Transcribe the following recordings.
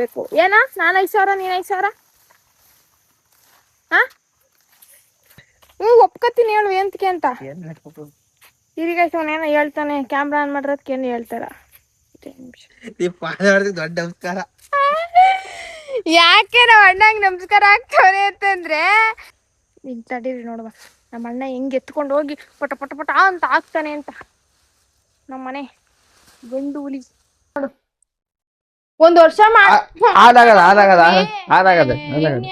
ಬೇಕು ಏನ ನಾನು 5,000 ನೀನು 5,000 ಹಾ ಒಪ್ಕೋತೀನಿ ಹೇಳು ಎಂತಕ್ಕೆ ಅಂತ ಇರಿಗೇಶ್ ಏನೋ ಹೇಳ್ತಾನೆ ಕ್ಯಾಮ್ರಾ ಆನ್ ಮಾಡಿರೋದಕ್ಕೆ ಏನು ಹೇಳ್ತಾರ ದೊಡ್ಡ ನಮಸ್ಕಾರ ಯಾಕೆ ನಮ್ಮ ಅಣ್ಣಂಗೆ ನಮಸ್ಕಾರ ಆಗ್ತವ್ರೆ ಅಂತಂದ್ರೆ ಈಗ ತಡೀರಿ ನೋಡುವ ನಮ್ಮ ಅಣ್ಣ ಹೆಂಗೆ ಎತ್ಕೊಂಡು ಹೋಗಿ ಪಟ ಪಟ ಪಟ ಅಂತ ಆಗ್ತಾನೆ ಅಂತ ನಮ್ಮ ಮನೆ ಗಂಡು ಹುಲಿ ನೋಡು 1 ವರ್ಷ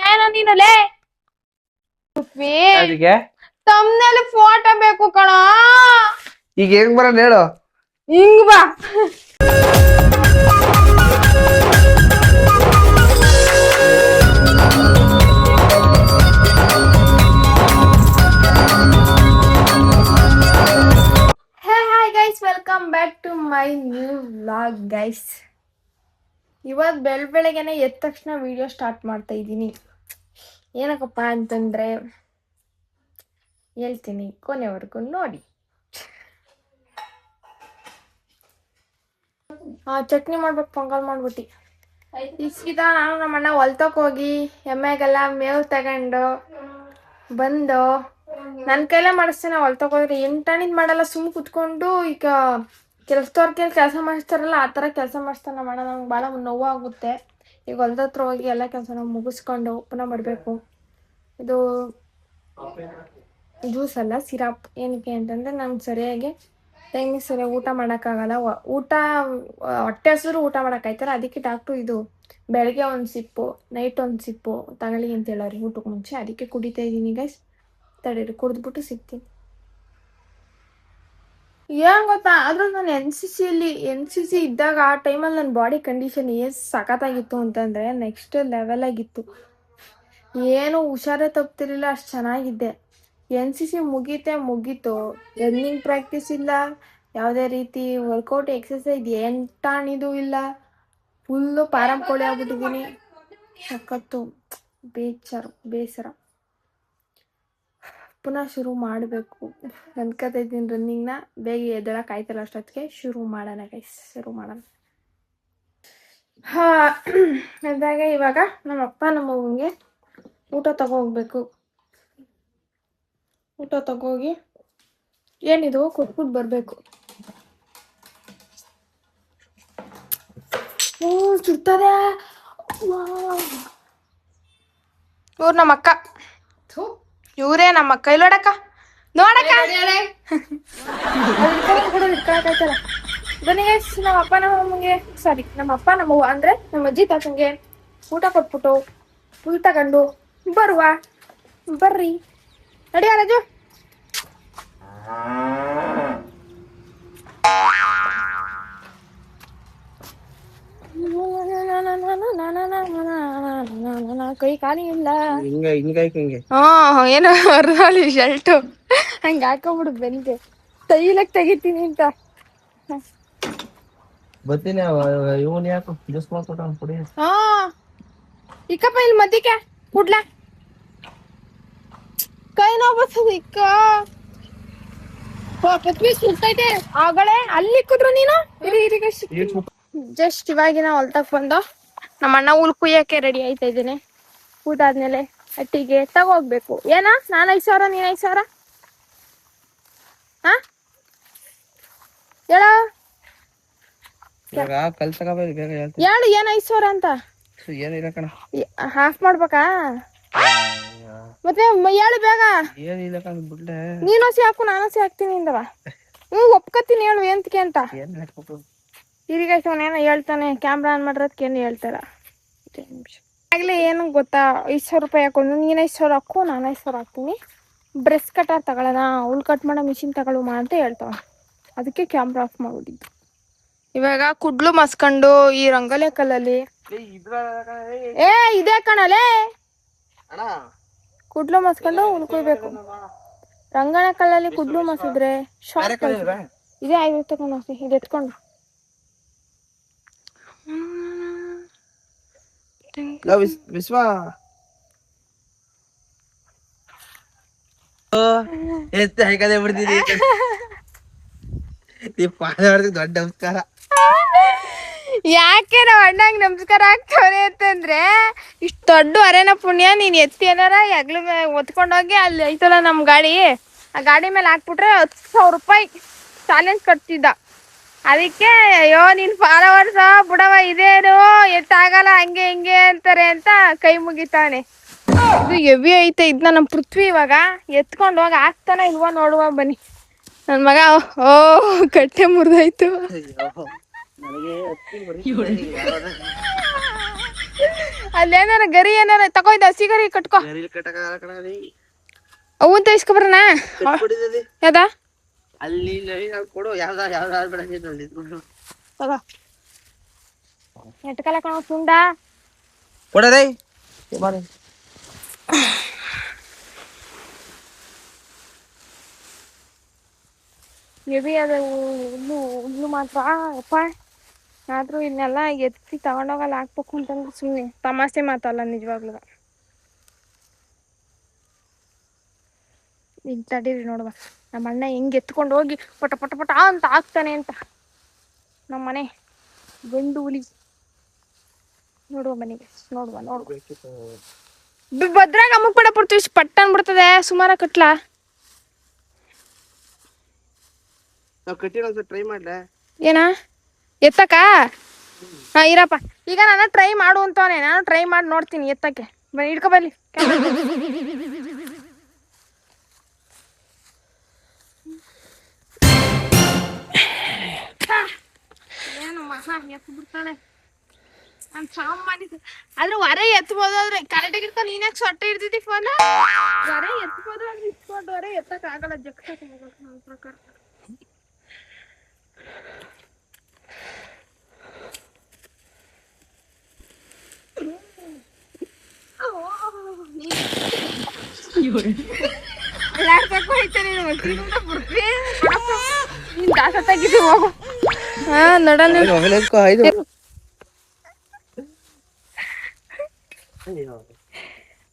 ಏನೋ ನೀನಲ್ಲೇ ತಮ್ಮನೇಲಿ ಫೋಟೋ ಬೇಕು ಕಣ ಈಗ ಹೆಂಗ್ ಬರೋಣ ಹೇಳು ಹಿಂಗ್ ಬಾ hi guys welcome back to my new vlog guys ಇವತ್ತು ಬೆಳಗ್ಗೆನೆ ಎದ್ದ ತಕ್ಷಣ ವಿಡಿಯೋ ಸ್ಟಾರ್ಟ್ ಮಾಡ್ತಾ ಇದ್ದೀನಿ ಏನಕ್ಕಪ್ಪ ಅಂತಂದ್ರೆ ಹೇಳ್ತೀನಿ ಕೊನೆವರೆಗೂ ನೋಡಿ ಚಟ್ನಿ ಮಾಡ್ಬೇಕು ಪೊಂಗಲ್ ಮಾಡ್ಬಿಟ್ಟು ಇಸ್ಕಿದ ನಾನು ನಮ್ಮ ಅಣ್ಣ ಹೊಲ್ತಕ್ಕೆ ಹೋಗಿ ಎಮ್ಮೆಗೆಲ್ಲ ಮೇವು ತಗೊಂಡು ಬಂದು ನನ್ನ ಕೈಲೇ ಮಾಡಿಸ್ತೇನೆ ಹೊಲ್ತಕ್ಕೆ ಹೋದ್ರೆ ಎಂಟಾಣಿದ್ ಮಾಡಲ್ಲ ಸುಮ್ಮನೆ ಕುತ್ಕೊಂಡು ಈಗ ಕೆಲಸದವ್ರಿಗೆ ಕೆಲಸ ಮಾಡಿಸ್ತಾರಲ್ಲ ಆ ಥರ ಕೆಲಸ ಮಾಡಿಸ್ತಾನೆ ನಮ್ಮ ಅಣ್ಣ ನಂಗೆ ಭಾಳ ನೋವಾಗುತ್ತೆ ಈಗ ಹೊಲ್ದ ಹತ್ರ ಹೋಗಿ ಎಲ್ಲ ಕೆಲಸನ ಮುಗಿಸ್ಕೊಂಡು ಪುನಃ ಮಾಡಬೇಕು ಇದು ಜ್ಯೂಸ್ ಅಲ್ಲ ಸಿರಪ್ ಏನಕ್ಕೆ ಅಂತಂದರೆ ನಂಗೆ ಸರಿಯಾಗಿ ಟೈಮಿಗೆ ಸರಿಯಾಗಿ ಊಟ ಮಾಡೋಕ್ಕಾಗಲ್ಲ ಊಟ ಹೊಟ್ಟೆ ಹಸಿದ್ರು ಊಟ ಮಾಡೋಕ್ಕಾಯ್ತಲ್ಲ ಅದಕ್ಕೆ ಡಾಕ್ಟ್ರು ಇದು ಬೆಳಗ್ಗೆ 1 ಸಿಪ್ಪು ನೈಟ್ 1 ಸಿಪ್ಪು ತಗೊಳ್ಳಿ ಅಂತ ಹೇಳೋರಿ ಊಟಕ್ಕೆ ಮುಂಚೆ ಅದಕ್ಕೆ ಕುಡಿತಾ ಇದ್ದೀನಿ ಗೈಸ್ ತಡೀರಿ ಕುಡಿದ್ಬಿಟ್ಟು ಸಿಗ್ತೀನಿ ಏನು ಗೊತ್ತಾ ಆದರೂ ನಾನು ಎನ್ ಸಿ ಸಿ ಇದ್ದಾಗ ಆ ಟೈಮಲ್ಲಿ ನನ್ನ ಬಾಡಿ ಕಂಡೀಷನ್ ಎಷ್ಟು ಸಖತ್ತಾಗಿತ್ತು ಅಂತಂದರೆ ನೆಕ್ಸ್ಟ್ ಲೆವೆಲ್ ಆಗಿತ್ತು ಏನು ಹುಷಾರೇ ತಪ್ತಿರ್ಲಿಲ್ಲ ಅಷ್ಟು ಚೆನ್ನಾಗಿದ್ದೆ ಎನ್ ಸಿ ಸಿ ಮುಗೀತು ರನ್ನಿಂಗ್ ಪ್ರಾಕ್ಟೀಸ್ ಇಲ್ಲ ಯಾವುದೇ ರೀತಿ ವರ್ಕೌಟ್ ಎಕ್ಸಸೈಸ್ ಎಂಟಾಣಿದು ಇಲ್ಲ ಫುಲ್ಲು ಪಾರಂ ಕೋಳಿ ಆಗ್ಬಿಟ್ಟಿದ್ದೀನಿ ಸಖತ್ತು ಬೇಸರ ಪುನಃ ಶುರು ಮಾಡಬೇಕು ಅನ್ಕೋತಾ ಇದ್ದೀನಿ ರನ್ನಿಂಗ್ನ ಬೇಗ ಎದ್ದೇಳಕ್ಕೆ ಆಯ್ತಲ್ಲ ಅಷ್ಟೊತ್ತಿಗೆ ಶುರು ಮಾಡೋಣ ಅಂದಾಗ ಇವಾಗ ನಮ್ಮ ಅಪ್ಪ ನಮ್ಮ ಅವ್ವನಿಗೆ ಊಟ ತಗೋಗ್ಬೇಕು ಊಟ ತಗೋಗಿ ಏನಿದು ಕೊಟ್ಬಿಟ್ಟು ಬರಬೇಕು ಸುಡ್ತದೆ ಇವ್ರು ನಮ್ಮ ಅಕ್ಕ ಇವರೇ ನಮ್ಮ ಅಕ್ಕ ಇಲ್ಲೋಡಕ್ಕ ನೋಡಕ್ಕ ಇಟ್ಕೊಳಕಾಯ್ತಲ್ಲ ಬನ್ನಿ ನಮ್ಮ ಅಪ್ಪ ನಮ್ಮ ಅಮ್ಮಗೆ ಸಾರಿ ನಮ್ಮ ಅಪ್ಪ ನಮ್ಮ ಅವ್ವ ಅಂದ್ರೆ ನಮ್ಮ ಅಜ್ಜಿ ತಾತಂಗೆ ಊಟ ಕೊಟ್ಬಿಟ್ಟು ಹುಲ್ ತಗೊಂಡು ಬರುವ ಬರ್ರಿ ನಡಿಯ ರಾಜು ಕೈ ಖಾಲಿ ಇಲ್ಲ ಏನೋ ಅರ್ಧಲಿ ಶರ್ಟು ಹಂಗ ಹಾಕೊಂಡ್ಬಿಡು ಬೆನ್ಗೆ ತೈಲಕ್ ತೆಗಿತೀನಿ ಅಂತ ಬರ್ತೀನಿ ಇವನ್ ಯಾಕೆ ಜ್ಯೂಸ್ ಮಾಡ್ಕೊಟ್ಟ ಕುಡಿ ಇಕ್ಕಪ್ಪ ಇಲ್ಲಿ ಮದ್ದಿಕೆ ಕುಡ್ಲ ಕೈ ನೋವು ಬರ್ತದೆ ಇಕ್ಕ ಪತ್ನಿ ಸುರ್ತೈತೆ ಆಗಳೇ ಅಲ್ಲಿ ಕುದ್ರು ನೀನು ಜಸ್ಟ್ ಇವಾಗಿನ ಹೊಲ್ತಕ್ ಬಂದು ನಮ್ಮ ಅಣ್ಣ ಹುಲ್ ಕುಯ್ಯಕ್ಕೆ ರೆಡಿ ಆಯ್ತಾ ಇದ್ದೀನಿ ಕೂದಾದ್ಮೇಲೆ ಅಟ್ಟಿಗೆ ತಗೋಗ್ಬೇಕು ಏನ ನಾನು 5,000 ನೀನ್ 5,000 ಹಾ ಹೇಳು ಹೇಳು ಏನ್ 5,000 ಅಂತ ಹಾಫ್ ಮಾಡ್ಬೇಕಾ ಮತ್ತೆ ಹೇಳು ಬೇಗ ನೀನು ಹಸಿ ಹಾಕು ನಾನು ಹಸಿ ಹಾಕ್ತೀನಿ ಇಂದವ ಒಪ್ಕೋತೀನಿ ಹೇಳು ಎಂತಕ್ಕೆ ಅಂತ ಇರಿಗೇಶ್ ಏನೋ ಹೇಳ್ತಾನೆ ಕ್ಯಾಮ್ರಾ ಆನ್ ಮಾಡಿರೋದಕ್ಕೆ ಏನು ಹೇಳ್ತಾರ ಆಗ್ಲೇ ಏನು ಗೊತ್ತಾ 5,000 ರೂಪಾಯಿ ಹಾಕೊಂಡು ನೀನು 5,000 ಹಾಕು ನಾನು 5,000 ಹಾಕ್ತೀನಿ ಬ್ರೆಸ್ ಕಟರ್ ತಗೊಳ್ಳೋಣ ಹುಲ್ ಕಟ್ ಮಾಡೋ ಮಿಷಿನ್ ತಗೊಳ್ಳುವ ಅಂತ ಹೇಳ್ತಾವ ಅದಕ್ಕೆ ಕ್ಯಾಮ್ರಾ ಆಫ್ ಮಾಡ್ಬಿಟ್ಟಿದ್ದು ಇವಾಗ ಕುಡ್ಲು ಮಸ್ಕೊಂಡು ಈ ರಂಗೋಲಿ ಕಲ್ಲಲ್ಲಿ ಇದೇ ಕಣಲೇ ಕುಡ್ಲು ಮಸ್ಕೊಂಡು ಉಳ್ಕೊಳ್ಬೇಕು ರಂಗಣ ಕಲ್ಲಲ್ಲಿ ಕುಡ್ಲು ಮಸಿದ್ರೆ ಶಾರ್ಟ್ ಇದೇ 50 ತಗೊಂಡು ಹೋಗಿ ಇದು ಎತ್ಕೊಂಡು ವಿಶ್ವ ಹೇಗದೆ ಬಿಡ್ತೀನಿ ದೊಡ್ಡ ನಮಸ್ಕಾರ ಯಾಕೆ ನಾವ್ ಅಣ್ಣಂಗ್ ನಮಸ್ಕಾರ ಆಗ್ತವ್ರೆ ಅಂತಂದ್ರೆ ಇಷ್ಟು ದೊಡ್ಡ ಅರೆನ ಪುಣ್ಯ ನೀನ್ ಎತ್ತಿ ಏನಾರ ಹೆಗ್ಲ ಒತ್ಕೊಂಡೋಗಿ ಅಲ್ಲಿ ಐತಲ್ಲ ನಮ್ ಗಾಡಿ ಆ ಗಾಡಿ ಮೇಲೆ ಹಾಕ್ಬಿಟ್ರೆ 10,000 ರೂಪಾಯಿ ಚಾಲೆಂಜ್ ಕಟ್ತಿದ್ದ. ಅದಕ್ಕೆ ಅಯ್ಯೋ ನೀನ್ ಫಾಲೋವರ್ಸ್ ಬುಡವ ಇದೇನು ಎತ್ತಾಗಲ್ಲ ಹಂಗೆ ಹಿಂಗೆ ಅಂತಾರೆ ಅಂತ ಕೈ ಮುಗಿತಾನೆ. ಇದು ಹೆವಿ ಐತೆ. ಇದನ್ನ ನಮ್ ಪೃಥ್ವಿ ಇವಾಗ ಎತ್ಕೊಂಡು ಹೋಗಿ ಹಾಕ್ತಾನ ಇಲ್ವಾ ನೋಡುವ ಬನ್ನಿ. ನನ್ ಮಗ ಓ ಕಟ್ಟೆ ಮುರಿದಾಯ್ತು. ಅಲ್ಲೇನಾರ ಗರಿ ಏನಾರ ತಗೋಯ್ದ ಹಸಿ ಗರಿ ಕಟ್ಕೋ. ಅವು ಅಂತ ಇಸ್ಕೊಬರಣ ಯಾವ್ದಾ ಅಲ್ಲಿ ಕೊಡು ಯಾವ್ದಾರು ತಗೋ ಎಟ್ಕಲ ಕಣ ಸುಂಡ ಕೊಡರೇ ಹೆವಿ ಅದು ಹುಲ್ಲು ಮಾತ್ರ ಅಪ್ಪ. ಆದ್ರೂ ಇದನ್ನೆಲ್ಲ ಎತ್ತಿ ತಗೊಂಡೋಗಲ್ಲ ಹಾಕ್ಬೇಕು ಅಂತಂದ್ರೆ ಸುಮ್ಮನೆ ತಮಾಷೆ ಮಾತಲ್ಲ ನಿಜವಾಗ್ಲೂ. ಈಗ ತಡೀರಿ ನೋಡುವ ನಮ್ಮ ಅಣ್ಣ ಹೆಂಗೆ ಎತ್ಕೊಂಡು ಹೋಗಿ ಪಟ ಪಟ ಪಟ ಅಂತ ಹಾಕ್ತಾನೆ ಅಂತ. ನಮ್ಮ ಮನೆ ಗಂಡು ಹುಲಿ ನೋಡುವ ಮನೆಗೆ ನೋಡುವ ಭದ್ರಾಗ ಅಮ್ಮಕ್ ಪಡ ಪಡ್ತೀವಿ ಪಟ್ಟ ಅನ್ಬಿಡ್ತದೆ. ಸುಮಾರ ಕಟ್ಲ ಟ್ರೈ ಮಾಡ್ಲ ಏನ ಎತ್ತಕ. ಹಾ ಇರಪ್ಪ ಈಗ ನಾನು ಟ್ರೈ ಮಾಡು ಅಂತವನೆ. ನಾನು ಟ್ರೈ ಮಾಡಿ ನೋಡ್ತೀನಿ ಎತ್ತಕ್ಕೆ. ಹಿಡ್ಕೊ ಬಲ್ಲಿ ಏನು ಮಹಾ ಎತ್ತು ಬಿಡ್ತಾಳೆ. ನಾನು ಸಾಮಾನ್ಯ ಆದ್ರೆ ಹೊರ ಎತ್ಬೋದಾದ್ರೆ ಕರೆಕ್ಟಾಗಿ ಇರ್ತಾನೆ. ನೀನ್ಯಾಕೆ ಸೊಟ್ಟೆ ಇರ್ತಿದ್ದಿ ಫೋನ್ ಹೊರ ಎತ್ಬೋದು ಅಂದ್ರೆ ಇಟ್ಕೊಂಡು ಹೊರ ಎತ್ತಕ್ ಆಗಲ್ಲ. ಜಗ್ಸಕ್ ಆಗಲ್ಲ ನನ್ನ ಪ್ರಕಾರ. ಎಲ್ಲಾಡ್ಬೇಕು ಐತೆ ನೀನು ನೀನ್ ದಾಸ ತೆಗಿದು ಹೋಗು. ಹಾ ನೋಡೋಣ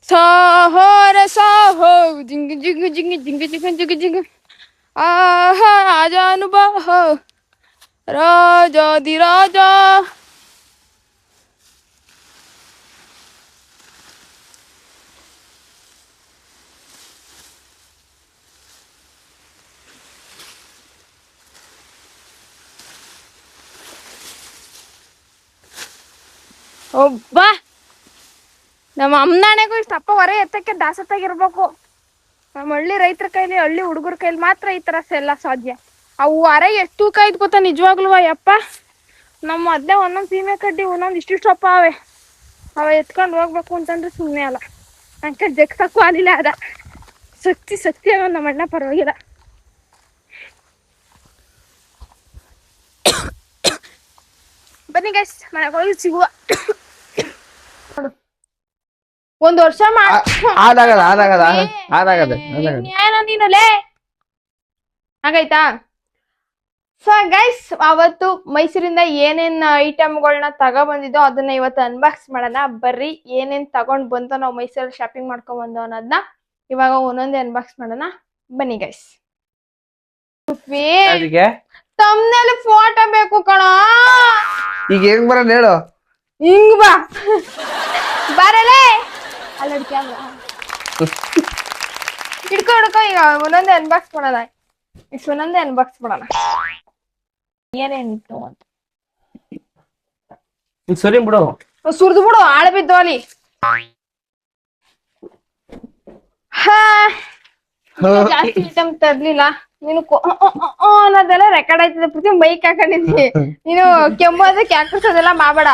ಸಾಹೋರ ಸಾಹೋ ಜಿಂಗ್ ಜಿಂಗ್ ಜಿಂಗ್ ಜಿಂಗ್ ಜಿಂಗ್ ಜಿಂಗ್ ಜಿಂಗ್ ಆಹಾ ರಾಜಾನುಬಾಹ ರಾಜಾದಿ ರಾಜ. ಒಬ್ಬ ನಮ್ಮ ಅಮ್ಮನಾಣೆಗೂ ಇಷ್ಟಪ್ಪ ಹೊರ ಎತ್ತಕ್ಕೆ ದಾಸತ್ತಾಗಿರ್ಬೇಕು. ನಮ್ಮ ಹಳ್ಳಿ ರೈತರ ಕೈಲಿ ಹಳ್ಳಿ ಹುಡುಗರ ಕೈಲಿ ಮಾತ್ರ ಈ ತರ ಎಲ್ಲ ಸಾಧ್ಯ. ಅವು ಹೊರ ಎಷ್ಟು ತೂಕ ಇದ್ ಗೊತ್ತಾ ನಿಜವಾಗ್ಲೂ ಯಪ್ಪ. ನಮ್ಮ ಅದ್ದೇ ಒಂದೊಂದು ಸೀಮೆ ಕಡ್ಡಿ ಒಂದೊಂದು ಇಷ್ಟಿಷ್ಟಪ್ಪ ಅವೆ. ಅವ ಎತ್ಕೊಂಡು ಹೋಗ್ಬೇಕು ಅಂತಂದ್ರೆ ಸುಮ್ಮನೆ ಅಲ್ಲ. ಅಂಕ ಜಗ್ಸಕ್ಕೂ ಆಗಲಿಲ್ಲ. ಅದ ಶಕ್ತಿ ಅವ ನಮ್ಮ ಅಣ್ಣ ಪರವಾಗಿಲ್ಲ. ಬನ್ನಿ ಗೈಸ್ ಮನೆಗೆ ಹೋಗಿ ಸಿಗುವ. ಒಂದ್ ವರ್ಷ ಏನೋ ನೀನಲ್ಲೇ ಹಾಗಾಯ್ತಾ. ಸೊ ಗೈಸ್ ಅವತ್ತು ಮೈಸೂರಿಂದ ಏನೇನ್ ಐಟಮ್ಗಳನ್ನ ತಗೊಬಂದಿದ್ದೋ ಅದನ್ನ ಇವತ್ತು ಅನ್ಬಾಕ್ಸ್ ಮಾಡೋಣ. ಬರ್ರಿ ಏನೇನ್ ತಗೊಂಡ್ ಬಂದೋ ನಾವು ಮೈಸೂರಲ್ಲಿ ಶಾಪಿಂಗ್ ಮಾಡ್ಕೊಂಡ್ ಬಂದೋ ಅನ್ನೋದನ್ನ ಇವಾಗ ಒಂದೊಂದೇ ಅನ್ಬಾಕ್ಸ್ ಮಾಡೋಣ. ಬನ್ನಿ ಗೈಸ್. ತಮ್ಮನೇಲಿ ಫೋಟೋ ಬೇಕು ಕಣ. ಈಗ ಹೆಂಗ್ ಬರೋಣ ಹೇಳು. ಹಿಂಗ್ ಬಾ ಬರಲೇ ಅಲ್ಲ ಕ್ಯಾಮ್ರಾ ಹಿಡ್ಕೊ ಈಗ ಒಂದೊಂದೇ ಅನ್ಬಾಕ್ಸ್ ಮಾಡೋಣ. ಒಂದೊಂದೇ ಅನ್ಬಾಕ್ಸ್ ಮಾಡೋಣ ಏನೇನಿತ್ತು ಅಂತ. ಸರಿ ಬಿಡು ಸುರಿದು ಬಿಡು ಆಳ ಬಿದ್ದು ಅಲ್ಲಿ. ಜಾಸ್ತಿ ಐಟಮ್ ತರ್ಲಿಲ್ಲ. ನೀನು ಅನ್ನೋದೆಲ್ಲ ರೆಕಾರ್ಡ್ ಆಯ್ತದೆ. ಪ್ರತಿ ಮೈಕ್ ಹಾಕೊಂಡಿದ್ದಿ ನೀನು. ಕೆಂಬೋದು ಕ್ಯಾಕ್ಟಸ್ ಅದೆಲ್ಲ ಮಾಡಬೇಡ.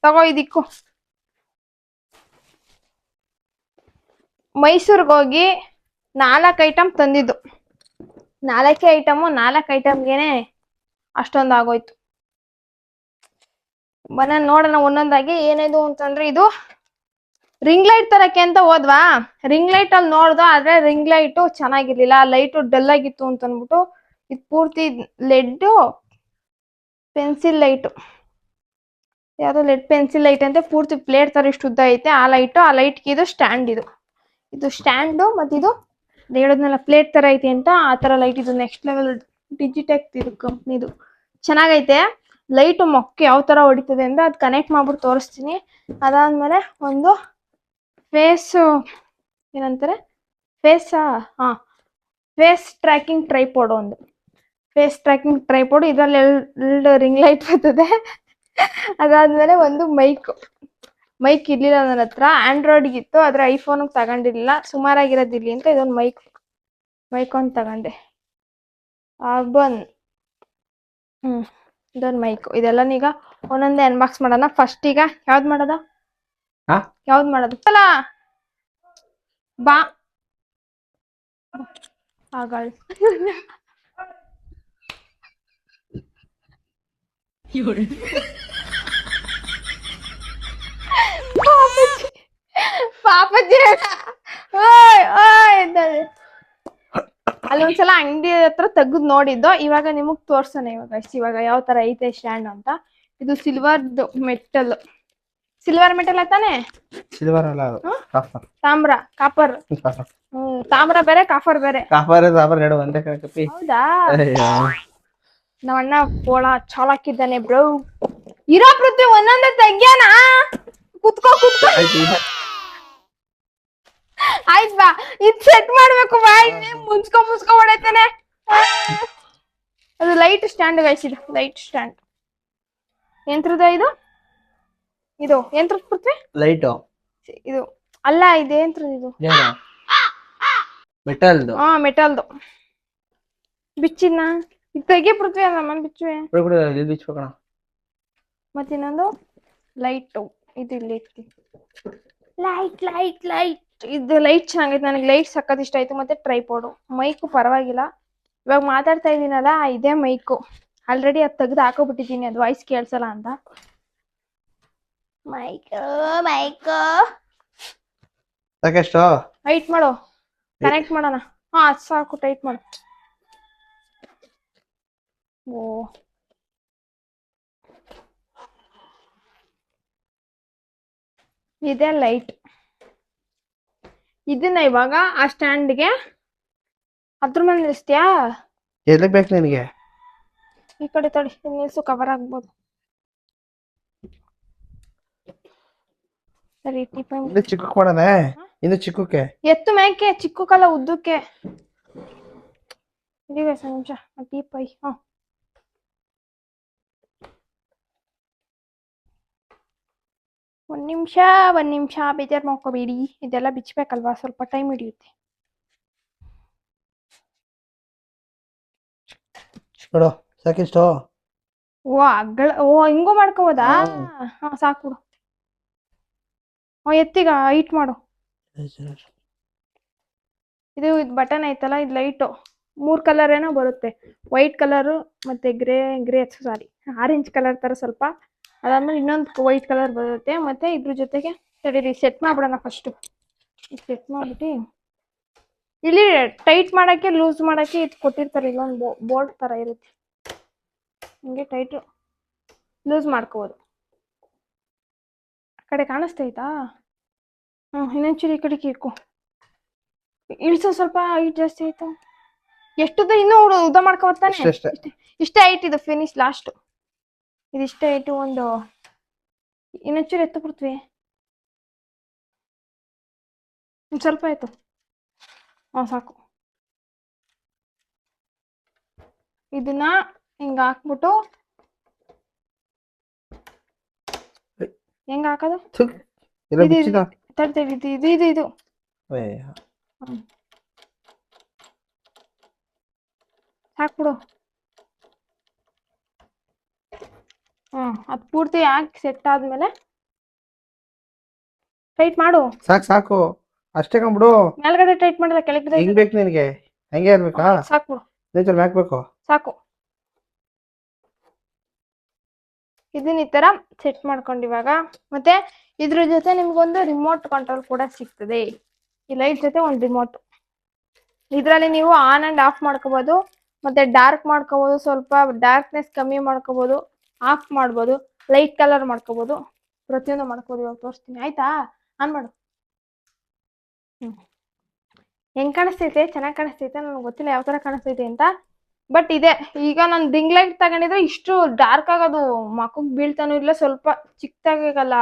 ತಗೋ ಇದಿಕ್ಕು. ಮೈಸೂರ್ಗೆ ಹೋಗಿ 4 ಐಟಮ್ ತಂದಿದ್ದು. 4 ಐಟಮು 4 ಐಟಮ್ಗೆನೆ ಅಷ್ಟೊಂದು ಆಗೋಯ್ತು. ಬನ್ನ ನೋಡೋಣ ಒಂದೊಂದಾಗಿ ಏನಿದು ಅಂತಂದ್ರೆ ಇದು ರಿಂಗ್ ಲೈಟ್ ತರಕ್ಕೆ ಅಂತ ಹೋದ್ವಾ. ರಿಂಗ್ ಲೈಟ್ ಅಲ್ಲಿ ನೋಡ್ದು ಆದ್ರೆ ರಿಂಗ್ ಲೈಟು ಚೆನ್ನಾಗಿರ್ಲಿಲ್ಲ. ಲೈಟು ಡಲ್ ಆಗಿತ್ತು ಅಂತ ಅಂದ್ಬಿಟ್ಟು ಇದು ಪೂರ್ತಿ ಲೆಡ್ ಪೆನ್ಸಿಲ್ ಲೈಟು. ಯಾವ್ದೋ ಲೆಡ್ ಪೆನ್ಸಿಲ್ ಲೈಟ್ ಅಂತ ಪೂರ್ತಿ ಪ್ಲೇಟ್ ತರ ಇಷ್ಟು ಉದ್ದ ಐತೆ ಆ ಲೈಟು. ಆ ಲೈಟ್ಗೆ ಇದು ಸ್ಟ್ಯಾಂಡ್. ಇದು ಸ್ಟ್ಯಾಂಡು ಮತ್ತಿದು ಹೇಳಿದ್ನಲ್ಲ ಪ್ಲೇಟ್ ತರ ಐತೆ ಅಂತ ಆ ತರ ಲೈಟ್. ಇದು ನೆಕ್ಸ್ಟ್ ಲೆವೆಲ್ ಡಿಜಿಟೆಕ್ ಇದು ಕಂಪ್ನಿದು ಚೆನ್ನಾಗೈತೆ. ಲೈಟ್ ಮೊಕ್ಕೆ ಯಾವ ತರ ಹೊಡಿತದೆ ಅಂದ್ರೆ ಅದು ಕನೆಕ್ಟ್ ಮಾಡ್ಬಿಟ್ಟು ತೋರಿಸ್ತೀನಿ. ಅದಾದ್ಮೇಲೆ ಒಂದು ಫೇಸ್ ಏನಂತಾರೆ ಹಾ ಫೇಸ್ ಟ್ರ್ಯಾಕಿಂಗ್ ಟ್ರೈಪೋಡ್, ಒಂದು ಫೇಸ್ ಟ್ರ್ಯಾಕಿಂಗ್ ಟ್ರೈಪೋಡ್, ಇದ್ರಲ್ಲಿ ಎರಡು ರಿಂಗ್ ಲೈಟ್ ಬರ್ತದೆ. ಅದಾದ್ಮೇಲೆ ಒಂದು ಮೈಕ್ ಇರ್ಲಿಲ್ಲ ನನ್ನ ಹತ್ರ, ಆಂಡ್ರಾಯ್ಡ್ಗೆ ಇತ್ತು ಆದ್ರೆ ಐಫೋನ್ಗೆ ತಗೊಂಡಿರ್ಲಿಲ್ಲ, ಸುಮಾರಾಗಿರೋದಿರ್ಲಿ ಅಂತ ಇದೊಂದು ಮೈಕ್ ಒಂದು ತಗೊಂಡೆ. ಆರ್ಬನ್ ಇದೊಂದು ಮೈಕ್. ಇದೆಲ್ಲನೀಗ ಒಂದೊಂದೇ ಅನ್ಬಾಕ್ಸ್ ಮಾಡೋಣ. ಫಸ್ಟ್ ಈಗ ಯಾವ್ದು ಮಾಡೋದ ಅಲ್ಲ ಬಾ ಆಗಳ್ ಪಾಪಜ್ಜಿ ಅಲ್ಲೊಂದ್ಸಲ ಅಂಗಡಿ ಹತ್ರ ತೆಗ್ದು ನೋಡಿದ್ದು, ಇವಾಗ ನಿಮಗ್ ತೋರ್ಸೋಣ ಇವಾಗ ಯಾವ ತರ ಐತೆ ಸ್ಟ್ಯಾಂಡ್ ಅಂತ. ಇದು ಸಿಲ್ವರ್ ಮೆಟಲ್ ತಾನೆ? ಸಿಲ್ವರ್ ಅಲ್ಲ ಅದು, ತಾಮ್ರ, ಕಾಪರ್. ತಾಮ್ರ ಬೇರೆ, ಕಾಫರ್ ಬೇರೆ. ಎರಡು ಒಂದೇ ಕಣಕಪ್ಪಿ. ಹೌದಾ? ನಮ್ಮಣ್ಣ ಪೋಳ ಚಾಲಾಕಿದ್ದಾನೆ ಬ್ರೋ. ಇರೋ ಪೃಥ್ವಿ ಒಂದೊಂದೇ ತೆಗ್ಯಾನ. ಕುತ್ಕೋ ಆಯ್ತು ಬಾ, ಇದ್ ಸೆಟ್ ಮಾಡ್ಬೇಕು ಬಾ. ಮುನ್ಸ್ಕೊ ಹೊಡೈತಾನೆ. ಅದು ಲೈಟ್ ಸ್ಟ್ಯಾಂಡ್ ಗೈಸ್, ಇದು ಲೈಟ್ ಸ್ಟ್ಯಾಂಡ್. ಎಂತ್ರದ ಇದು ಎಂತ್ರದ ಪೃಥ್ವಿ? ಲೈಟ್ ಇದು ಅಲ್ಲ, ಇದೇಂತ್ರದ ಇದು? ಮೆಟಲ್ದು. ಮೆಟಲ್ದು. ಬಿಚ್ಚಿನ ಇದು ತೆಗಿ ಪೃಥ್ವಿ, ನಮ್ಮನ್ ಬಿಚ್ಚುವೆ. ಬಿಚ್ಬೇಕಣ. ಮತ್ತಿನ್ನೊಂದು ಲೈಟ್, ಇದು ಇಲ್ಲಿ ಲೈಟ್. ಇದು ಲೈಟ್ ಚೆನ್ನಾಗೈತೆ, ನನಗೆ ಲೈಟ್ ಸಕ್ಕತ್ ಇಷ್ಟ ಆಯ್ತು. ಮತ್ತೆ ಟ್ರೈಪೋಡು, ಮೈಕು ಪರವಾಗಿಲ್ಲ. ಇವಾಗ ಮಾತಾಡ್ತಾ ಇದೀನಲ್ಲ, ಇದೇ ಮೈಕು. ಆಲ್ರೆಡಿ ಅದು ತೆಗ್ದು ಹಾಕೋಬಿಟ್ಟಿದ್ದೀನಿ, ಅದು ವಾಯ್ಸ್ ಕೇಳ್ಸಲ್ಲ ಅಂತ. ಮೈಕು ಸಾಕೆಷ್ಟು ಟೈಟ್ ಮಾಡು, ಕನೆಕ್ಟ್ ಮಾಡೋಣ. ಅದು ಸಾಕು, ಟೈಟ್ ಮಾಡು. ಓ ಇದೇ ಲೈಟ್. ಇದನ್ನ ಇವಾಗ ಆ ಸ್ಟ್ಯಾಂಡ್ಗೆ ಅದ್ರ ಮೇಲೆ ನಿಲ್ಲಿಸ್ತೀಯಾ? ಎಲ್ಲಿಗೆ ಬೇಕು ನಿನಗೆ? ಈ ಕಡೆ ತಡಿ, ನಿಲ್ಸು, ಕವರ್ ಆಗ್ಬೋದು. ಸರಿ, ಚಿಕ್ಕ ಮಾಡೋಣ. ಇನ್ನು ಚಿಕ್ಕಕ್ಕೆ ಎತ್ತು ಮೇಕೆ, ಚಿಕ್ಕಕ್ಕಲ್ಲ ಉದ್ದಕ್ಕೆ. ಇದೀಗ ನಿಮಿಷ ಟೀಪೈ. ಒಂದ್ ನಿಮಿಷ ಬೇಜಾರು ಮಾಡ್ಕೋಬೇಡಿ. ಇದೆಲ್ಲ ಬಿಚ್ಚಬೇಕಲ್ವಾ, ಸ್ವಲ್ಪ ಟೈಮ್ ಹಿಡಿಯುತ್ತೆ. ಸಾಕಿಷ್ಟು? ಹಿಂಗೂ ಮಾಡ್ಕೋಬೋದಾ? ಸಾಕು ಬಿಡು. ಎತ್ತೀಗ ಹೈಟ್ ಮಾಡು. ಇದು ಬಟನ್ ಐತಲ್ಲ, ಇದು ಲೈಟು 3 ಕಲರ್ ಏನೋ ಬರುತ್ತೆ. ವೈಟ್ ಕಲರು ಮತ್ತೆ ಆರೆಂಜ್ ಕಲರ್ ತರ ಸ್ವಲ್ಪ. ಅದಾದ್ಮೇಲೆ ಇನ್ನೊಂದು ವೈಟ್ ಕಲರ್ ಬರುತ್ತೆ. ಮತ್ತೆ ಇದ್ರ ಜೊತೆಗೆ ತಡೀರಿ, ಸೆಟ್ ಮಾಡ್ಬಿಡೋಣ. ಫಸ್ಟ್ ಸೆಟ್ ಮಾಡ್ಬಿಟ್ಟು ಇಲ್ಲಿ ಟೈಟ್ ಮಾಡಕ್ಕೆ, ಲೂಸ್ ಮಾಡಕ್ಕೆ ಇದು ಕೊಟ್ಟಿರ್ತಾರೆ. ಇಲ್ಲೊಂದು ಬೋರ್ಡ್ ತರ ಇರುತ್ತೆ, ಹಿಂಗೆ ಟೈಟ್ ಲೂಸ್ ಮಾಡ್ಕೋಬೋದು. ಆ ಕಡೆ ಕಾಣಿಸ್ತೈತಾ? ಇನ್ನೊಂಚೂರು ಈ ಕಡೆಗೆ ಇಕ್ಕು. ಇಳಿಸೋ, ಸ್ವಲ್ಪ ಹೈಟ್ ಜಾಸ್ತಿ ಆಯ್ತು. ಎಷ್ಟುದ ಇನ್ನೂ ಉದ್ದ ಮಾಡ್ಕೋತಾನೆ. ಇಷ್ಟೇ ಹೈಟ್ ಇದು, ಫಿನಿಶ್ ಲಾಸ್ಟ್. ಇದಿಷ್ಟೇ ಹೈಟು. ಒಂದು ಇನ್ನೊಂಚೂರು ಎತ್ತು ಬಿಡ್ತೀವಿ, ಸ್ವಲ್ಪ ಆಯ್ತು. ಸಾಕು. ಇದನ್ನ ಹಿಂಗ ಹಾಕ್ಬಿಟ್ಟು ಹೆಂಗ ಹಾಕೋದು? ತಡ್ತೇವೆ, ಇದು ಹಾಕ್ಬಿಡು. ಅದು ಪೂರ್ತಿ ಹಾಕಿ ಸೆಟ್ ಆದ್ಮೇಲೆ ಟೈಟ್ ಮಾಡು. ಸಾಕು ಅಷ್ಟೇ ಕಂಬಿಡು. ಮೇಲ್ಗಡೆ ಟೈಟ್ ಮಾಡಿದ ಕೆಳಗಡೆ ಹೆಂಗ್ ಬೇಕು ನಿನಗೆ? ಹಂಗೆ ಇರ್ಬೇಕಾ? ಸಾಕು ಬೇಕು. ಸಾಕು. ಇದನ್ನ ಈ ತರ ಸೆಟ್ ಮಾಡ್ಕೊಂಡು ಇವಾಗ ಮತ್ತೆ ಇದ್ರ ಜೊತೆ ನಿಮ್ಗೊಂದು ರಿಮೋಟ್ ಕಂಟ್ರೋಲ್ ಕೂಡ ಸಿಗ್ತದೆ. ಈ ಲೈಟ್ ಜೊತೆ ಒಂದು ರಿಮೋಟ್. ಇದ್ರಲ್ಲಿ ನೀವು ಆನ್ ಅಂಡ್ ಆಫ್ ಮಾಡ್ಕೋಬಹುದು, ಮತ್ತೆ ಡಾರ್ಕ್ ಮಾಡ್ಕೋಬಹುದು, ಸ್ವಲ್ಪ ಡಾರ್ಕ್ನೆಸ್ ಕಮ್ಮಿ ಮಾಡ್ಕೋಬಹುದು, ಆಫ್ ಮಾಡ್ಬೋದು, ಲೈಟ್ ಕಲರ್ ಮಾಡ್ಕೋಬಹುದು, ಪ್ರತಿಯೊಂದು ಮಾಡ್ಕೋಬಹುದು. ಇವಾಗ ತೋರಿಸ್ತೀನಿ, ಆಯ್ತಾ? ಆನ್ ಮಾಡು. ಹೆಂಗ್ ಕಾಣಿಸ್ತೈತೆ? ಚೆನ್ನಾಗಿ ಕಾಣಿಸ್ತೈತೆ? ನನಗೆ ಗೊತ್ತಿಲ್ಲ ಯಾವ ತರ ಕಾಣಿಸ್ತೈತೆ ಅಂತ. ಬಟ್ ಇದೆ ಈಗ ನಾನು ರಿಂಗ್ ಲೈಟ್ ತಗೊಂಡಿದ್ರೆ ಇಷ್ಟು ಡಾರ್ಕ್ ಆಗೋದು ಮಕ್ಕಕ್ ಬೀಳ್ತಾನೂ ಇಲ್ಲ, ಸ್ವಲ್ಪ ಚಿಕ್ಕದಾಗಲ್ಲ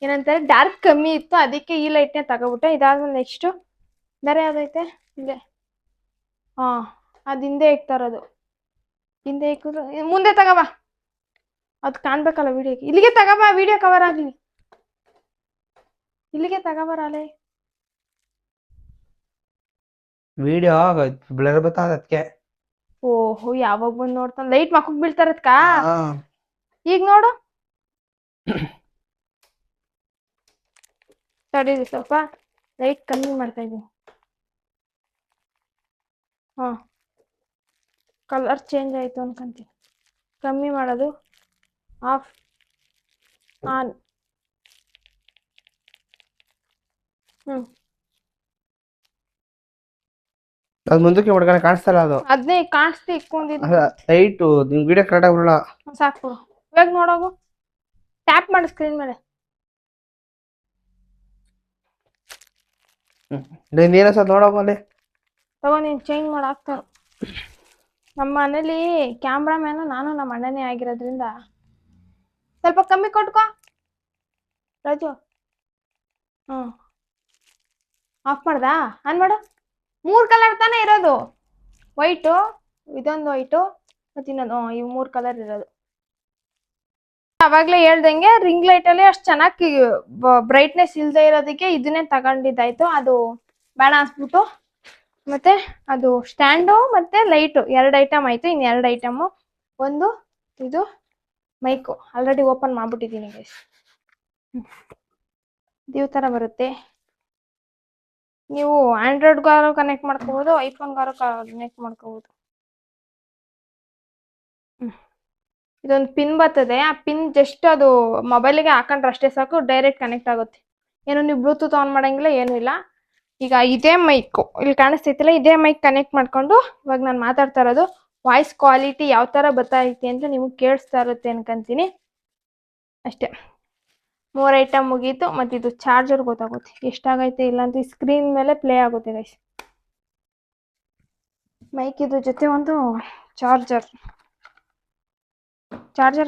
ಏನಂತಾರೆ ಡಾರ್ಕ್ ಕಮ್ಮಿ ಇತ್ತು, ಅದಕ್ಕೆ ಈ ಲೈಟ್ನೇ ತಗೋಬಿಟ್ಟೆ. ಇದಾದ್ಮೇಲೆ ನೆಕ್ಸ್ಟ್ ಬೇರೆ ಯಾವ್ದೈತೆ ಇದೆ, ಹಾ ಅದ್ ಹಿಂದೆ ಇಕ್ತಾರದು, ಹಿಂದೆ ಇಕ್ಕಿದ್ರು ಮುಂದೆ ತಗೋಬಾ, ಅದು ಕಾಣ್ಬೇಕಲ್ಲ ವಿಡಿಯೋಗೆ. ಇಲ್ಲಿಗೆ ತಗೋಬಾ, ವಿಡಿಯೋ ಕವರ್ ಆಗ್ಲಿ, ಇಲ್ಲಿಗೆ ತಗೋಬಾರಲೆ. ವಿಡಿಯೋ ಬ್ಲರ್ ಬರ್ತದ ಅದಕ್ಕೆ. ಓಹೋ ಯಾವಾಗ ಬಂದ್ ನೋಡ್ತಾನ, ಲೈಟ್ ಮಕ್ಕಕ್ ಬೀಳ್ತಾರದ್ಕ. ಈಗ ನೋಡು ತಡೀರಿ ಸ್ವಲ್ಪ ಲೈಟ್ ಕಮ್ಮಿ ಮಾಡ್ತಾ ಇದೀನಿ. ಹಾ ಕಲರ್ ಚೇಂಜ್ ಆಯ್ತು ಅನ್ಕೊಂತೀನಿ. ಕಮ್ಮಿ ಮಾಡೋದು, ಆಫ್, ಆನ್. ಅದು ಮುಂದಕ್ಕೆ ಹೊಡ್ಕೊಂಡು ಕಾಣಿಸ್ತಲ್ಲ ಅದು. ಅದನ್ನೇ ಕಾಣಿಸ್ತಿ ಇಕ್ಕೊಂಡಿದ್ದು. ಲೈಟು ನಿಮ್ ವಿಡಿಯೋ ಕರೆಕ್ಟಾಗಿ ಬರಲ್ಲ. ಸಾಕು ಇವಾಗ ನೋಡೋಗು, ಟ್ಯಾಪ್ ಮಾಡಿ ಸ್ಕ್ರೀನ್ ಮೇಲೆ. ನೀನ ಸಹ ನೋಡೋಗು ಅಲ್ಲಿ. ತಗೋ ನೀನು ಚೇಂಜ್ ಮಾಡಿ ಹಾಕ್ತಾರ. ನಮ್ಮ ಮನೇಲಿ ಕ್ಯಾಮ್ರಾಮ್ಯಾನು ನಾನು ನಮ್ಮ ಅಣ್ಣನೇ ಆಗಿರೋದ್ರಿಂದ ಸ್ವಲ್ಪ ಕಮ್ಮಿ ಕೊಟ್ಕೋ ರಾಜು. ಆಫ್ ಮಾಡ್ದಾ, ಆನ್ ಮಾಡು. 3 ಕಲರ್ ತಾನೇ ಇರೋದು, ವೈಟು, ಇದೊಂದು ವೈಟು, ಮತ್ತೆ ಇನ್ನೊಂದು, ಇವು 3 ಕಲರ್ ಇರೋದು. ಅವಾಗ್ಲೇ ಹೇಳ್ದಂಗೆ ರಿಂಗ್ ಲೈಟ್ ಅಲ್ಲಿ ಅಷ್ಟು ಚೆನ್ನಾಗಿ ಬ್ರೈಟ್ನೆಸ್ ಇಲ್ದೇ ಇರೋದಕ್ಕೆ ಇದನ್ನೇ ತಗೊಂಡಿದ್ದಾಯ್ತು. ಅದು ಬೇಡ ಅನ್ಸ್ಬಿಟ್ಟು ಮತ್ತೆ ಅದು ಸ್ಟ್ಯಾಂಡು ಮತ್ತೆ ಲೈಟು 2 ಐಟಮ್ ಆಯ್ತು. ಇನ್ನು 2 ಐಟಮು, ಒಂದು ಇದು ಮೈಕು ಆಲ್ರೆಡಿ ಓಪನ್ ಮಾಡ್ಬಿಟ್ಟಿದ್ದೀನಿ ಗೈಸ್. ಇದೇ ತರ ಬರುತ್ತೆ. ನೀವು ಆಂಡ್ರಾಯ್ಡ್ಗಾರು ಕನೆಕ್ಟ್ ಮಾಡ್ಕೋಬಹುದು, ಐಫೋನ್ಗಾರು ಕನೆಕ್ಟ್ ಮಾಡ್ಕೋಬಹುದು. ಇದೊಂದು ಪಿನ್ ಬರ್ತದೆ, ಆ ಪಿನ್ ಜಸ್ಟ್ ಅದು ಮೊಬೈಲಿಗೆ ಹಾಕೊಂಡ್ರೆ ಅಷ್ಟೇ ಸಾಕು, ಡೈರೆಕ್ಟ್ ಕನೆಕ್ಟ್ ಆಗುತ್ತೆ. ಏನು ನೀವು ಬ್ಲೂಟೂತ್ ಆನ್ ಮಾಡಂಗಿಲ್ಲ, ಏನೂ ಇಲ್ಲ. ಈಗ ಇದೇ ಮೈಕು ಇಲ್ಲಿ ಕಾಣಿಸ್ತೈತಿಲ್ಲ, ಇದೇ ಮೈಕ್ ಕನೆಕ್ಟ್ ಮಾಡ್ಕೊಂಡು ಇವಾಗ ನಾನು ಮಾತಾಡ್ತಾ ಇರೋದು ವಾಯ್ಸ್ ಕ್ವಾಲಿಟಿ ಯಾವ ತರ ಬರ್ತಾ ಐತಿ ಅಂತ ನಿಮಗೆ ಕೇಳಿಸ್ತಾ ಇರುತ್ತೆ ಅನ್ಕೊಂತೀನಿ ಅಷ್ಟೇ. 3 ಐಟಮ್ ಮುಗೀತು. ಮತ್ತೆ ಇದು ಚಾರ್ಜರ್ ಗೊತ್ತಾಗುತ್ತೆ ಎಷ್ಟಾಗೈತೆ ಇಲ್ಲ ಅಂತ, ಈ ಸ್ಕ್ರೀನ್ ಮೇಲೆ ಪ್ಲೇ ಆಗುತ್ತೆ ಗೈಸ್. ಮೈಕ್ ಇದ್ರ ಜೊತೆ ಒಂದು ಚಾರ್ಜರ್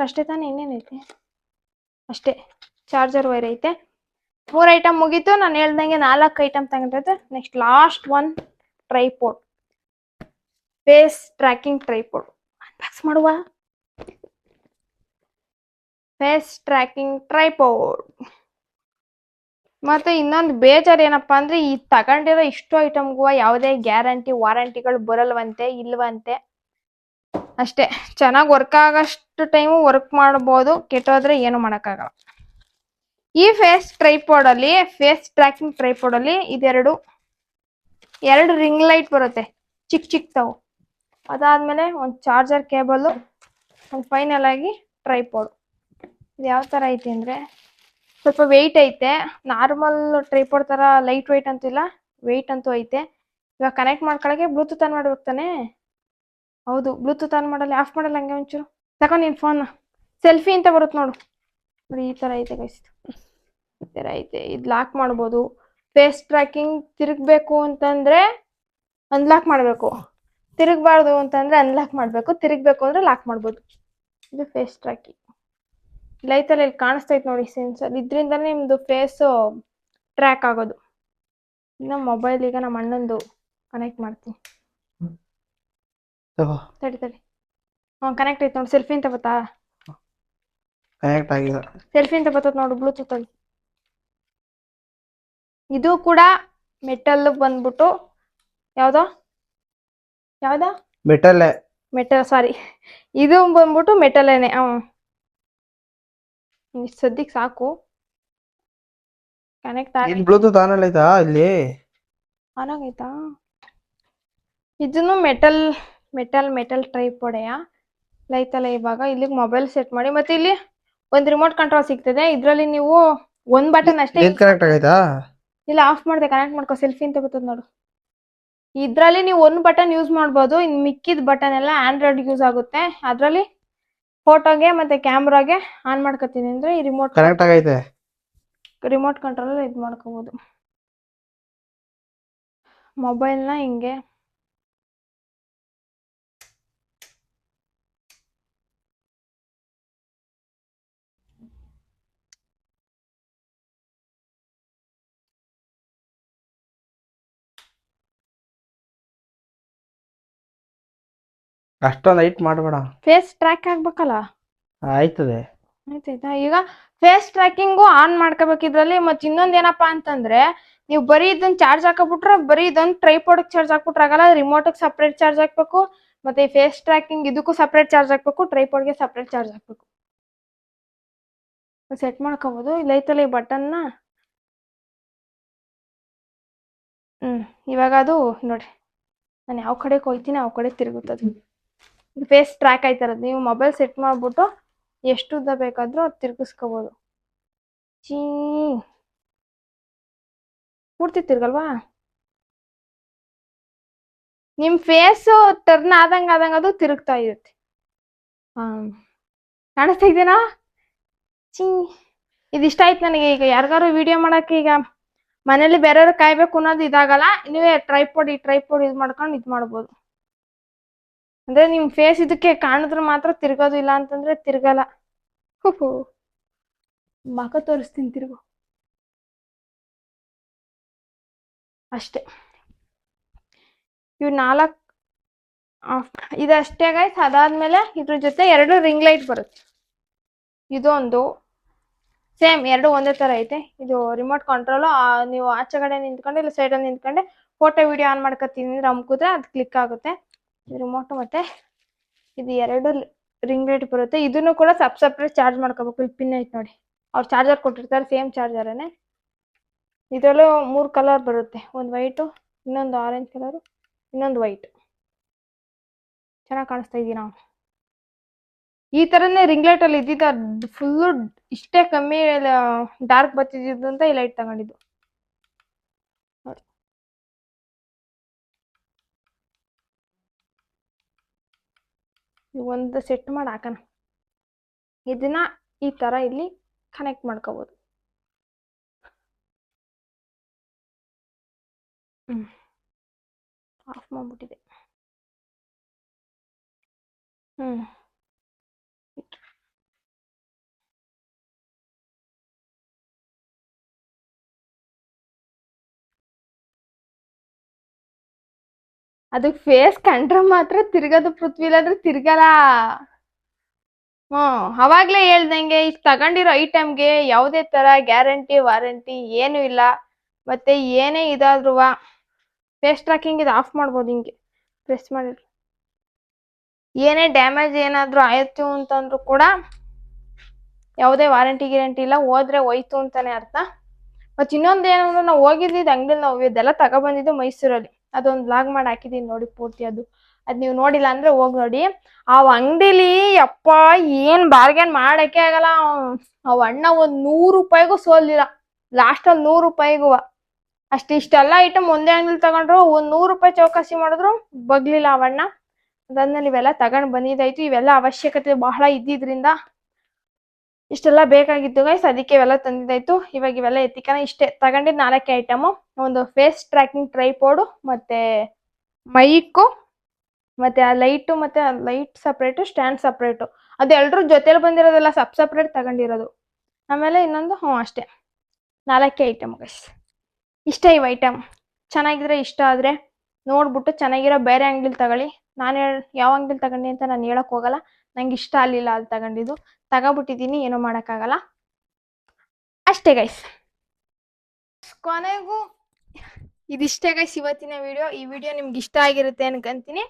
ಅಷ್ಟೇ ತಾನೇ, ಇನ್ನೇನೈತೆ ಅಷ್ಟೇ, ಚಾರ್ಜರ್ ವೈರ್ ಐತೆ. 3 ಐಟಮ್ ಮುಗೀತು. ನಾನು ಹೇಳ್ದಂಗೆ 4 ಐಟಮ್ ತಗೊಂಡೈತೆ. Next last one tripod, face tracking tripod. Unbox ಮಾಡುವ. Face tracking tripod. ಮತ್ತೆ ಇನ್ನೊಂದು ಬೇಜಾರು ಏನಪ್ಪಾ ಅಂದ್ರೆ, ಈ ತಗೊಂಡಿರೋ ಇಷ್ಟು ಐಟಮ್ಗೂ ಯಾವುದೇ ಗ್ಯಾರಂಟಿ ವಾರಂಟಿಗಳು ಬರಲ್ವಂತೆ, ಇಲ್ವಂತೆ ಅಷ್ಟೇ. ಚೆನ್ನಾಗಿ ವರ್ಕ್ ಆಗಷ್ಟು ಟೈಮು ವರ್ಕ್ ಮಾಡ್ಬೋದು, ಕೆಟ್ಟೋದ್ರೆ ಏನು ಮಾಡೋಕ್ಕಾಗಲ್ಲ. ಈ ಫೇಸ್ ಟ್ರ್ಯಾಕಿಂಗ್ ಟ್ರೈಪೋಡ್ ಅಲ್ಲಿ ಇದೆರಡು 2 ರಿಂಗ್ ಲೈಟ್ ಬರುತ್ತೆ ಚಿಕ್ಕವು. ಅದಾದ್ಮೇಲೆ ಒಂದು ಚಾರ್ಜರ್ ಕೇಬಲ್, ಒಂದು ಫೈನಲ್ ಆಗಿ ಟ್ರೈಪೋಡ್. ಇದು ಯಾವ ತರ ಐತಿ ಅಂದ್ರೆ ಸ್ವಲ್ಪ ವೆಯ್ಟ್ ಐತೆ. ನಾರ್ಮಲ್ ಟ್ರೈಪೋಡ್ ತರ ಲೈಟ್ ವೆಯ್ಟ್ ಅಂತಿಲ್ಲ, ವೆಯ್ಟ್ ಅಂತೂ ಐತೆ. ಇವಾಗ ಕನೆಕ್ಟ್ ಮಾಡ್ಕೊಳಕ್ಕೆ ಬ್ಲೂಟೂತ್ ಆನ್ ಮಾಡ್ಬೇಕು ತಾನೆ. ಹೌದು, ಬ್ಲೂಟೂತ್ ಆನ್ ಮಾಡಲ್ಲ, ಆಫ್ ಮಾಡಲ್ಲ. ಹಂಗೆ ಒಂಚೂರು ತಗೊಂಡು ನಿನ್ ಫೋನ್ ಸೆಲ್ಫಿ ಅಂತ ಬರುತ್ತೆ ನೋಡು, ನೋಡಿ ಈ ತರ ಐತೆ ಗೈಸ್. ಈ ತರ ಐತೆ. ಇದು ಲಾಕ್ ಮಾಡ್ಬೋದು. ಫೇಸ್ ಟ್ರ್ಯಾಕಿಂಗ್ ತಿರುಗಬೇಕು ಅಂತಂದ್ರೆ ಅನ್ಲಾಕ್ ಮಾಡಬೇಕು, ತಿರುಗಬಾರ್ದು ಅಂತಂದ್ರೆ ಅನ್ಲಾಕ್ ಮಾಡಬೇಕು, ತಿರುಗಬೇಕು ಅಂದ್ರೆ ಲಾಕ್ ಮಾಡ್ಬೋದು. ಇದು ಫೇಸ್ ಟ್ರ್ಯಾಕಿಂಗ್. ಲೈತಲ್ಲಿ ಇಲ್ಲಿ ಕಾಣಿಸ್ತೈತೆ ನೋಡಿ ಸೆನ್ಸರ್, ಇದರಿಂದನೇ ನಿಮ್ದು ಫೇಸ್ ಟ್ರ್ಯಾಕ್ ಆಗೋದು. ಇನ್ನು ಮೊಬೈಲ್ ಈಗ ನಮ್ಮ ಅಣ್ಣಂದು ಕನೆಕ್ಟ್ ಮಾಡ್ತೀನಿ. ತಡಿ ಕನೆಕ್ಟ್ ಐತೆ ನೋಡಿ. ಸೆಲ್ಫಿ ಅಂತ ಬತ್ತಾ, ಕನೆಕ್ಟ್ ಆಗಿಲ್ಲ. ಸೆಲ್ಫಿ ಅಂತ ಬರ್ತದ ನೋಡು ಬ್ಲೂಟೂತ್ ಅಲ್ಲಿ. ಇದು ಕೂಡ ಮೆಟಲ್ ಬಂದ್ಬಿಟ್ಟು ಯಾವ್ದೋ ಮೆಟಲ್, ಸಾರಿ, ಇದು ಬಂದ್ಬಿಟ್ಟು ಮೆಟಲೇನೆ. ಸದ್ಯಕ್ಕೆ ಸಾಕು. ಕನೆಕ್ಟ್ ಆಗಿ ಬ್ಲೂಟೂತ್ ಆನ್ ಆಯ್ತಾ ಇಲ್ಲಿ, ಆನ್ ಆಗೈತಾ? ಇದನ್ನು ಮೆಟಲ್ ಟ್ರೈಪೋಡೆಯ ಲೈತಲ್ಲ. ಇವಾಗ ಇಲ್ಲಿಗೆ ಮೊಬೈಲ್ ಸೆಟ್ ಮಾಡಿ, ಮತ್ತೆ ಇಲ್ಲಿ ಒಂದು ರಿಮೋಟ್ ಕಂಟ್ರೋಲ್ ಸಿಗ್ತದೆ. ಇದ್ರಲ್ಲಿ ನೀವು ಒಂದ್ ಬಟನ್ ಅಷ್ಟೇ ಕನೆಕ್ಟ್ ಆಗೈತಾ? ಇಲ್ಲ, ಆಫ್ ಮಾಡಿದೆ. ಕನೆಕ್ಟ್ ಮಾಡ್ಕೋ, ಸೆಲ್ಫಿ ಅಂತ ಬರ್ತದ ನೋಡು. ಇದ್ರಲ್ಲಿ ನೀವು ಒಂದು ಬಟನ್ ಯೂಸ್ ಮಾಡ್ಬೋದು, ಇನ್ನು ಮಿಕ್ಕಿದ ಬಟನ್ ಎಲ್ಲ ಆಂಡ್ರಾಯ್ಡ್ ಯೂಸ್ ಆಗುತ್ತೆ. ಅದ್ರಲ್ಲಿ ಫೋಟೋಗೆ ಮತ್ತೆ ಕ್ಯಾಮ್ರಾಗೆ ಆನ್ ಮಾಡ್ಕೊತೀನಿ ಅಂದ್ರೆ ಈ ರಿಮೋಟ್ ಕನೆಕ್ಟ್ ಆಗೈತೆ. ರಿಮೋಟ್ ಕಂಟ್ರೋಲ್ ಇದು ಮಾಡ್ಕೋಬಹುದು. ಮೊಬೈಲ್ನ ಹಿಂಗೆ ಅಷ್ಟೊಂದು ಹೈಟ್ ಮಾಡಬೇಡ. ಫೇಸ್ ಟ್ರ್ಯಾಕ್ ಆಗ್ಬೇಕಲ್ಲ. ಆಯ್ತದೆ. ಆಯ್ತಾಯ್ತಾ. ಈಗ ಫೇಸ್ ಟ್ರ್ಯಾಕಿಂಗು ಆನ್ ಮಾಡ್ಕೋಬೇಕು ಇದ್ರಲ್ಲಿ. ಮತ್ತೆ ಇನ್ನೊಂದ್ ಏನಪ್ಪಾ ಅಂತಂದ್ರೆ, ನೀವು ಬರೀ ಇದನ್ನ ಚಾರ್ಜ್ ಹಾಕಬಿಟ್ರೆ ಬರೀ ಇದೊಂದು ಟ್ರೈಪಾಡ್ ಚಾರ್ಜ್ ಹಾಕ್ಬಿಟ್ರೆ ಆಗಲ್ಲ. ರಿಮೋಟ್ ಸಪ್ರೇಟ್ ಚಾರ್ಜ್ ಹಾಕ್ಬೇಕು, ಮತ್ತೆ ಫೇಸ್ ಟ್ರ್ಯಾಕಿಂಗ್ ಇದಕ್ಕೂ ಸಪ್ರೇಟ್ ಚಾರ್ಜ್ ಹಾಕ್ಬೇಕು, ಟ್ರೈಪಾಡ್ಗೆ ಸಪ್ರೇಟ್ ಚಾರ್ಜ್ ಹಾಕ್ಬೇಕು. ಸೆಟ್ ಮಾಡ್ಕೋಬಹುದು. ಇಲ್ಲೈತಲ್ಲ ಈ ಬಟನ್ನ. ಇವಾಗ ಅದು ನೋಡ್ರಿ, ನಾನು ಯಾವ ಕಡೆ ಹೋಗ್ತೀನಿ ಆ ಕಡೆ ತಿರುಗುತ್ತದೆ. ಇದು ಫೇಸ್ ಟ್ರ್ಯಾಕ್ ಆಯ್ತಾರದು. ನೀವು ಮೊಬೈಲ್ ಸೆಟ್ ಮಾಡ್ಬಿಟ್ಟು ಎಷ್ಟು ಉದ್ದ ಬೇಕಾದ್ರೂ ಅದು ತಿರ್ಗಿಸ್ಕೋಬಹುದು. ಚೀ ಪೂರ್ತಿ ತಿರ್ಗಲ್ವಾ? ನಿಮ್ ಫೇಸ್ ಟರ್ನ್ ಆದಂಗ ಅದು ತಿರುಗ್ತಾ ಇರುತ್ತೆ. ಕಾಣಿಸ್ತಾ ಇದೆನಾ? ಚೀ ಇದಿಷ್ಟ ಆಯ್ತು ನನಗೆ. ಈಗ ಯಾರಿಗಾರು ವಿಡಿಯೋ ಮಾಡಕ್ಕೆ, ಈಗ ಮನೇಲಿ ಬೇರೆಯವ್ರು ಕಾಯ್ಬೇಕು ಅನ್ನೋದು ಇದಾಗಲ್ಲ. ನೀವೇ ಟ್ರೈಪಾಡ್ ಇದು ಮಾಡ್ಕೊಂಡು ಇದು ಮಾಡ್ಬೋದು. ಅಂದ್ರೆ ನಿಮ್ ಫೇಸ್ ಇದಕ್ಕೆ ಕಾಣಿದ್ರೆ ಮಾತ್ರ ತಿರ್ಗೋದು, ಇಲ್ಲ ಅಂತಂದ್ರೆ ತಿರ್ಗಲ್ಲ. ಮಕ ತೋರಿಸ್ತೀನಿ ತಿರ್ಗು. ಅಷ್ಟೇ. ಇವ್ 4 ಇದಷ್ಟೇ ಗೈಸ್. ಅದಾದ್ಮೇಲೆ ಇದ್ರ ಜೊತೆ 2 ರಿಂಗ್ ಲೈಟ್ ಬರುತ್ತೆ. ಇದೊಂದು ಸೇಮ್ 2 ಒಂದೇ ತರ ಐತೆ. ಇದು ರಿಮೋಟ್ ಕಂಟ್ರೋಲು. ನೀವು ಆಚೆಗಡೆ ನಿಂತ್ಕೊಂಡು ಇಲ್ಲ ಸೈಡಲ್ಲಿ ನಿಂತ್ಕೊಂಡೆ ಫೋಟೋ ವಿಡಿಯೋ ಆನ್ ಮಾಡ್ಕೊತೀನಿ ಅಂದ್ರೆ ಅಮ್ಕುದ್ರೆ ಅದು ಕ್ಲಿಕ್ ಆಗುತ್ತೆ ರಿಮೋಟ್. ಮತ್ತೆ ಇದು 2 ರಿಂಗ್ ಲೈಟ್ ಬರುತ್ತೆ. ಇದನ್ನು ಕೂಡ ಸಪ್ರೇಟ್ ಚಾರ್ಜ್ ಮಾಡ್ಕೋಬೇಕು. ಇಲ್ಲಿ ಪಿನ್ ಐತೆ ನೋಡಿ, ಅವ್ರು ಚಾರ್ಜರ್ ಕೊಟ್ಟಿರ್ತಾರೆ, ಸೇಮ್ ಚಾರ್ಜರೇನೆ. ಇದರಲ್ಲೂ 3 ಕಲರ್ ಬರುತ್ತೆ, ಒಂದು ವೈಟು, ಇನ್ನೊಂದು ಆರೆಂಜ್ ಕಲರು, ಇನ್ನೊಂದು ವೈಟ್. ಚೆನ್ನಾಗಿ ಕಾಣಿಸ್ತಾ ಇದೀನಾ? ಈ ತರನೇ ರಿಂಗ್ ಲೈಟ್ ಅಲ್ಲಿ ಇದ್ದಿದ್ದ ಫುಲ್ಲು ಇಷ್ಟೇ ಕಮ್ಮಿ ಡಾರ್ಕ್ ಬರ್ತಿದ್ದು ಅಂತ ಈ ಲೈಟ್ ತಗೊಂಡಿದ್ದು. ಒಂದು ಸೆಟ್ ಮಾಡಿ ಹಾಕೋಣ. ಇದನ್ನ ಈ ತರ ಇಲ್ಲಿ ಕನೆಕ್ಟ್ ಮಾಡ್ಕೋಬಹುದು. ಆಫ್ ಮಾಡ್ಬಿಟ್ಟಿದೆ. ಅದು ಫೇಸ್ ಕಂಡ್ರೆ ಮಾತ್ರ ತಿರ್ಗದು ಪೃಥ್ವಿ, ಇಲ್ಲಾಂದ್ರೆ ತಿರ್ಗಲ್ಲ. ಅವಾಗ್ಲೇ ಹೇಳ್ದಂಗೆ ಈಗ ತಗೊಂಡಿರೋ ಐಟಮ್ಗೆ ಯಾವುದೇ ತರ ಗ್ಯಾರಂಟಿ ವಾರಂಟಿ ಏನು ಇಲ್ಲ. ಮತ್ತೆ ಏನೇ ಇದಾದ್ರೂ ಫೇಸ್ ಟ್ರ್ಯಾಕಿಂಗ್ ಇದು ಆಫ್ ಮಾಡ್ಬೋದು. ಹಿಂಗೆ ಪ್ರೆಸ್ ಮಾಡಿದ್ರೆ ಏನೇ ಡ್ಯಾಮೇಜ್ ಏನಾದ್ರು ಆಯ್ತು ಅಂತಂದ್ರು ಕೂಡ ಯಾವುದೇ ವಾರಂಟಿ ಗ್ಯಾರಂಟಿ ಇಲ್ಲ. ಹೋದ್ರೆ ಹೋಯ್ತು ಅಂತಾನೆ ಅರ್ಥ. ಮತ್ತೆ ಇನ್ನೊಂದು ಏನಂದ್ರೆ, ನಾವು ಹೋಗಿದ್ದಿದ್ದು ಅಂಗಡಿಲಿ, ನಾವು ಇದೆಲ್ಲ ತಗೊಬಂದಿದ್ದು ಮೈಸೂರಲ್ಲಿ. ಅದೊಂದು ಬ್ಲಾಗ್ ಮಾಡಿ ಹಾಕಿದೀನಿ ನೋಡಿ ಪೂರ್ತಿ. ಅದು ನೀವು ನೋಡಿಲ್ಲ ಅಂದ್ರೆ ಹೋಗಿ ನೋಡಿ. ಆ ಅಂಗಡಿಲಿ ಯಪ್ಪ ಏನ್ ಬಾರ್ಗೇನ್ ಮಾಡಕ್ಕೆ ಆಗಲ್ಲ. ಅವ್ ಅಣ್ಣ ಒಂದ್ 100 ರೂಪಾಯಿಗೂ ಸೋಲ್ದಿಲ್ಲ. ಲಾಸ್ಟ್ ಅಲ್ಲಿ 100 ರೂಪಾಯಿಗೂ ಇಷ್ಟೆಲ್ಲ ಐಟಮ್ ಒಂದೇ ಅಂಗಡಿಲಿ ತಗೊಂಡ್ರು. ಒಂದ್ 100 ರೂಪಾಯಿ ಚೌಕಾಸಿ ಮಾಡಿದ್ರು ಬಗ್ಲಿಲ್ಲ ಅವಣ್ಣ. ಅದಾದ್ಮೇಲೆ ಇವೆಲ್ಲ ತಗೊಂಡ್ ಬಂದಿದ್ದಾಯ್ತು. ಇವೆಲ್ಲ ಅವಶ್ಯಕತೆ ಬಹಳ ಇದ್ದಿದ್ರಿಂದ ಇಷ್ಟೆಲ್ಲ ಬೇಕಾಗಿತ್ತು ಗೈಸ್, ಅದಕ್ಕೆ ಇವೆಲ್ಲ ತಂದಿದ್ದಾಯ್ತು. ಇವಾಗ ಇವೆಲ್ಲ ಎತ್ತಿಕನ. ಇಷ್ಟೇ ತಗೊಂಡಿದ್ 4 ಐಟಮು. ಒಂದು ಫೇಸ್ ಟ್ರ್ಯಾಕಿಂಗ್ ಟ್ರೈಪಾಡು, ಮತ್ತೆ ಮೈಕು, ಮತ್ತೆ ಆ ಲೈಟು, ಮತ್ತೆ ಆ ಲೈಟ್ ಸಪ್ರೇಟು, ಸ್ಟ್ಯಾಂಡ್ ಸಪ್ರೇಟು. ಅದು ಎಲ್ರೂ ಜೊತೆಲಿ ಬಂದಿರೋದೆಲ್ಲ ಸಪ್ರೇಟ್ ತಗೊಂಡಿರೋದು. ಆಮೇಲೆ ಇನ್ನೊಂದು ಅಷ್ಟೇ 4 ಐಟಮ್ ಗೈಸ್. ಇಷ್ಟೇ ಇವು ಐಟಮ್. ಚೆನ್ನಾಗಿದ್ರೆ ಇಷ್ಟ ಆದ್ರೆ ನೋಡ್ಬಿಟ್ಟು ಚೆನ್ನಾಗಿರೋ ಬೇರೆ ಅಂಗಡಿಲಿ ತಗೊಳ್ಳಿ. ನಾನು ಯಾವ ಅಂಗಡಿಲಿ ತಗೊಂಡಿ ಅಂತ ನಾನು ಹೇಳಕ್ ಹೋಗಲ್ಲ. ನಂಗೆ ಇಷ್ಟ ಆಗ್ಲಿಲ್ಲ ಅಲ್ಲಿ ತಗೊಂಡಿದ್ದು. ತಗೋಬಿಟ್ಟಿದೀನಿ, ಏನೂ ಮಾಡೋಕ್ಕಾಗಲ್ಲ. ಅಷ್ಟೇ ಗೈಸ್. ಕೊನೆಗೂ ಇದಿಷ್ಟೇ ಗೈಸ್ ಇವತ್ತಿನ ವಿಡಿಯೋ. ಈ ವಿಡಿಯೋ ನಿಮ್ಗೆ ಇಷ್ಟ ಆಗಿರುತ್ತೆ ಅನ್ಕೊಂತೀನಿ.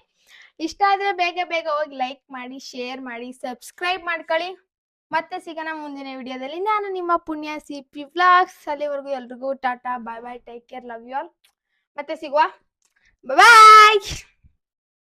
ಇಷ್ಟ ಆದ್ರೆ ಬೇಗ ಹೋಗಿ ಲೈಕ್ ಮಾಡಿ, ಶೇರ್ ಮಾಡಿ, ಸಬ್ಸ್ಕ್ರೈಬ್ ಮಾಡ್ಕೊಳ್ಳಿ. ಮತ್ತೆ ಸಿಗೋಣ ಮುಂದಿನ ವಿಡಿಯೋದಲ್ಲಿ. ನಾನು ನಿಮ್ಮ ಪುಣ್ಯ CP ವ್ಲಾಗ್ಸ್. ಅಲ್ಲಿವರೆಗೂ ಎಲ್ರಿಗೂ tata, bye bye, take care, love you all. ಮತ್ತೆ ಸಿಗುವ, ಬಾಯ್.